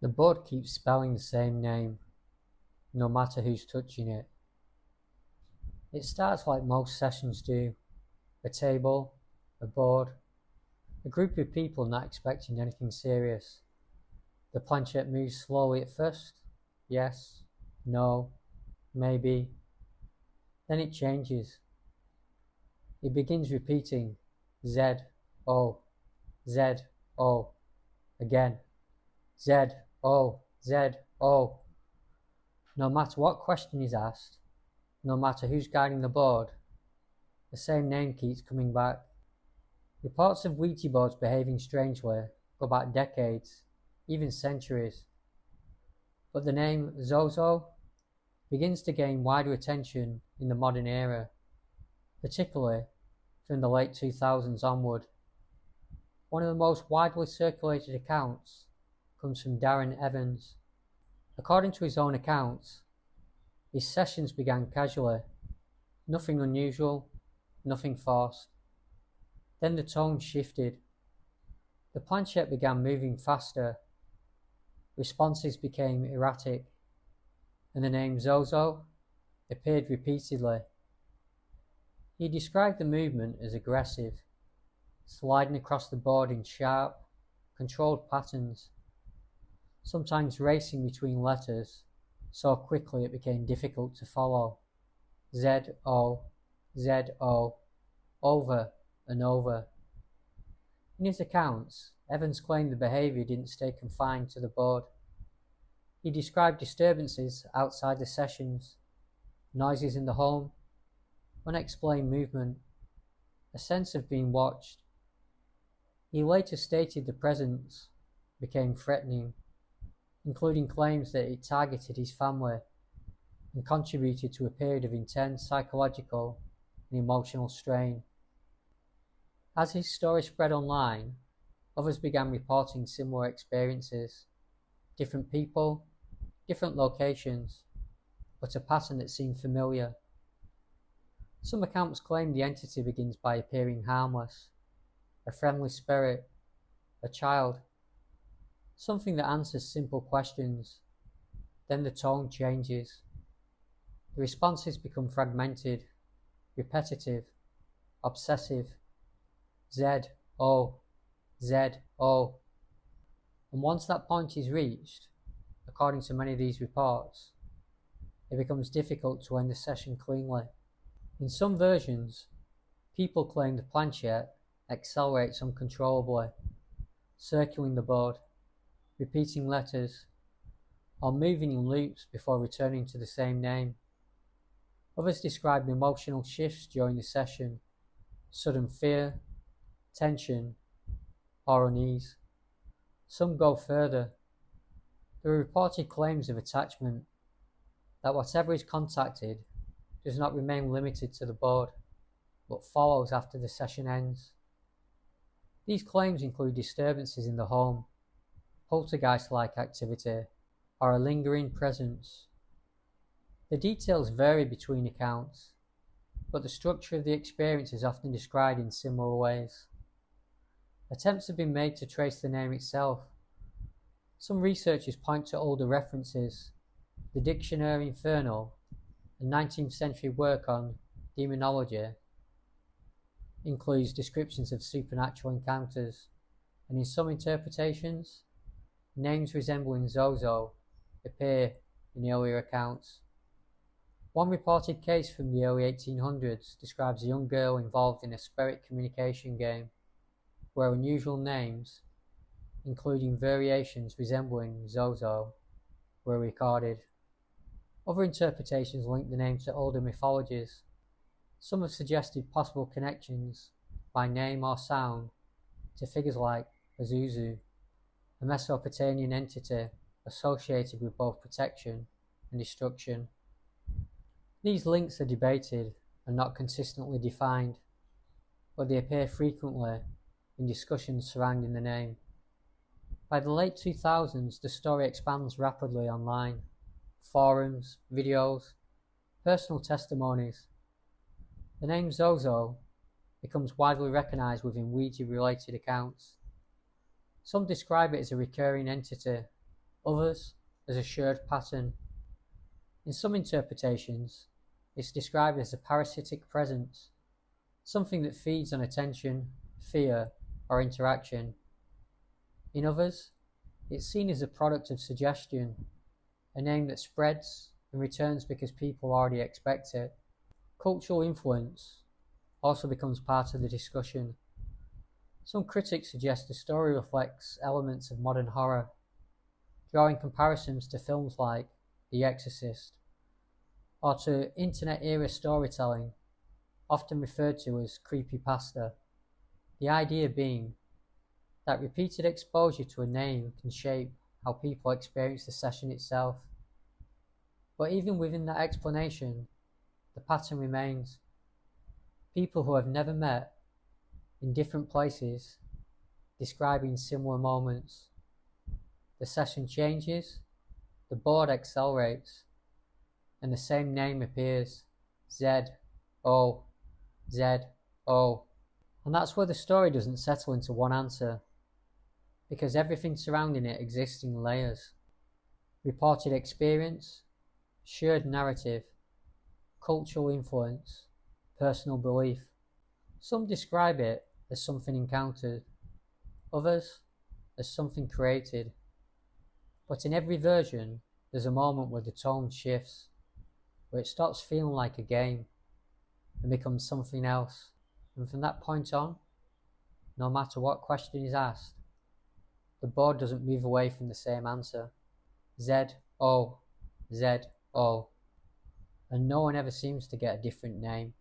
The board keeps spelling the same name, no matter who's touching it. It starts like most sessions do: a table, a board, a group of people not expecting anything serious. The planchette moves slowly at first. Yes, no, maybe. Then it changes. It begins repeating Z, O, Z, O, again. Z, O, Z, O. No matter what question is asked, no matter who's guiding the board, the same name keeps coming back. Reports of Ouija boards behaving strangely go back decades, even centuries. But the name Zozo begins to gain wider attention in the modern era, particularly from the late 2000s onward. One of the most widely circulated accounts comes from Darren Evans. According to his own accounts, his sessions began casually, nothing unusual, nothing forced. Then the tone shifted. The planchette began moving faster, responses became erratic, and the name Zozo appeared repeatedly. He described the movement as aggressive, sliding across the board in sharp, controlled patterns, sometimes racing between letters so quickly it became difficult to follow. Z-O, Z-O, over and over. In his accounts, Evans claimed the behaviour didn't stay confined to the board. He described disturbances outside the sessions, noises in the home, unexplained movement, a sense of being watched. He later stated the presence became threatening, including claims that it targeted his family and contributed to a period of intense psychological and emotional strain. As his story spread online, others began reporting similar experiences. Different people, different locations, but a pattern that seemed familiar. Some accounts claim the entity begins by appearing harmless, a friendly spirit, a child, something that answers simple questions. Then the tone changes. The responses become fragmented, repetitive, obsessive. Z, O, Z, O. And once that point is reached, according to many of these reports, it becomes difficult to end the session cleanly. In some versions, people claim the planchette accelerates uncontrollably, circling the board, repeating letters, or moving in loops before returning to the same name. Others describe emotional shifts during the session, sudden fear, tension, or unease. Some go further. There are reported claims of attachment, that whatever is contacted does not remain limited to the board, but follows after the session ends. These claims include disturbances in the home, poltergeist-like activity, or a lingering presence. The details vary between accounts, but the structure of the experience is often described in similar ways. Attempts have been made to trace the name itself. Some researchers point to older references. The Dictionnaire Infernal, a 19th century work on demonology, includes descriptions of supernatural encounters, and in some interpretations, names resembling Zozo appear in earlier accounts. One reported case from the early 1800s describes a young girl involved in a spirit communication game, where unusual names, including variations resembling Zozo, were recorded. Other interpretations link the name to older mythologies. Some have suggested possible connections, by name or sound, to figures like Pazuzu, a Mesopotamian entity associated with both protection and destruction. These links are debated and not consistently defined, but they appear frequently in discussions surrounding the name. By the late 2000s, the story expands rapidly online. Forums, videos, personal testimonies. The name Zozo becomes widely recognized within Ouija-related accounts. Some describe it as a recurring entity, others as a shared pattern. In some interpretations, it's described as a parasitic presence, something that feeds on attention, fear, or interaction. In others, it's seen as a product of suggestion, a name that spreads and returns because people already expect it. Cultural influence also becomes part of the discussion. Some critics suggest the story reflects elements of modern horror, drawing comparisons to films like The Exorcist, or to internet-era storytelling, often referred to as creepypasta. The idea being that repeated exposure to a name can shape how people experience the session itself. But even within that explanation, the pattern remains. People who have never met, in different places, describing similar moments. The session changes, the board accelerates, and the same name appears, Z-O, Z-O. And that's where the story doesn't settle into one answer, because everything surrounding it exists in layers. Reported experience, shared narrative, cultural influence, personal belief. Some describe it as something encountered, others as something created. But in every version, there's a moment where the tone shifts, where it stops feeling like a game and becomes something else. And from that point on, no matter what question is asked, the board doesn't move away from the same answer. Z-O, Z-O. And no one ever seems to get a different name.